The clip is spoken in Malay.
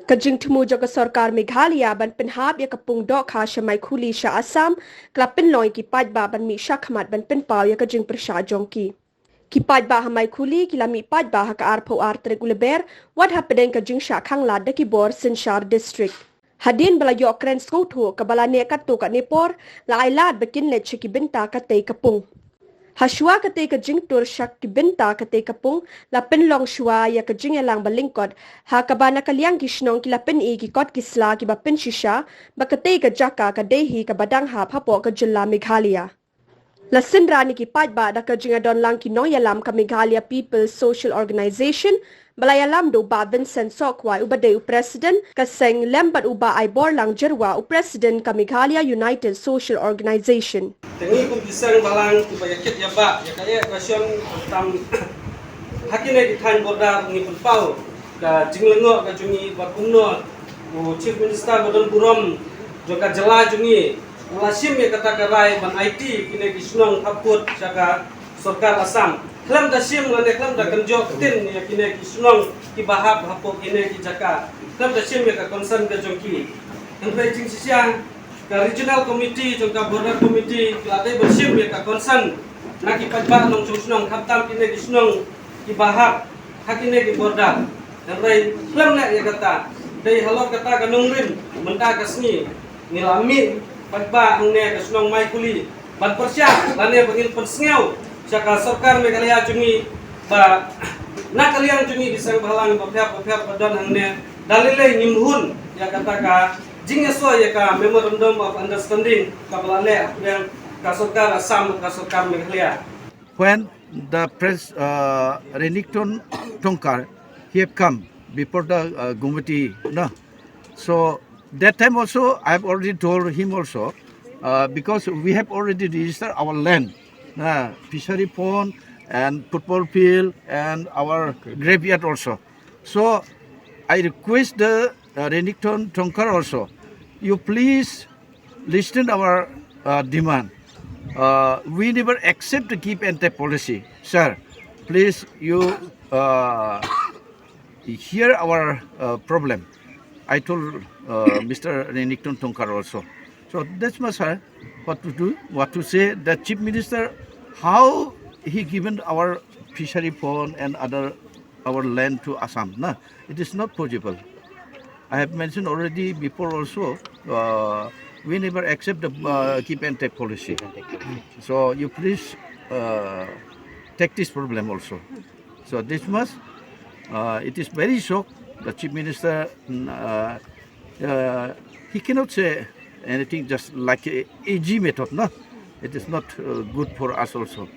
Kajing thmu jaga Sorkar Meghalaya ban pynhap ya kapung dohkha sha Maikhuli sha Assam klapin loi ki paidbah ban mi shakmat ban pynpau ya kajing Pyrshah jongki. Ki paidbah ha Maikhuli ki lami paidbah ha ka arpo artre guleber wad ha pedeng kajing sha khangla da ki bor Sinshar district. Hadin bala yo kren skotho ka bala ne katto ka nepor la ailad bakin le chiki binta ka tei kapung. Haswa kate ka jing tur shak ki binta kate kapung la pen long shwa ya ka jing elang balingkot ha ka bana kaliang ki shnong ki la pen e ki kot ki sla ki ba pen shisha ba kate ka jaka ka dehi ka badang ha phapo ka jilla Meghalaya. La sinrani ki paidbah da ka jing adon lang ki no yalam ka Meghalaya People's Social Organization balaya lam do ba Vincent Sokwai ubade u president ka seng lembat uba ai bor lang jerwa u president ka Meghalaya United Social Organization. Tengi kum pisang balang ku bayakit ya ba ya kaya question tentang hakine ki than borda ngi pun pau ka jinglengo ka jungi ba kumno u chief minister bodon burom joka jela jungi melasim ya kata karai ban IT kine ki sunong thaput saka Sorkar Assam klam da sim ngane klam da kanjo tin ya kine ki sunong ki bahap hapo kine ki jaka klam da sim ya ka concern ka jongki hentai jing sisiang ka regional committee jongka border committee kelate bersih ya ka concern na ki paidbah nong sunong khatam kine ki sunong ki bahap hakine ki border hentai klam na ya kata dei halor kata kanong rim menta kasni ngilami paidbah angne ka sunong Maikhuli ban Pyrshah lane bangil pensngau saka Sorkar Meghalaya jungi ba na kalian jungi bisang balang bapya padon hangne dalile nimhun ya kata ka jingeswa ya ka memorandum of understanding ka balale yang ka Sorkar Assam ka Sorkar Meghalaya. When the Renington Tongkar he have come before the Gumati, no, so that time also I have already told him also because we have already registered our land, fishery pond and football field and our graveyard also. So I request the Renington Tongkar also, you please listen our demand. We never accept the give and take policy, sir. Please you hear our problem. I told Mr. Renington Tongkar also. So that's my sir. What to do? What to say? The chief minister, how he given our fishery pond and other our land to Assam? No, it is not possible. I have mentioned already before also. We never accept the keep and take policy. So you please take this problem also. So this must. It is very shock. The chief minister he cannot say anything just like a AG method. No, it is not good for us also.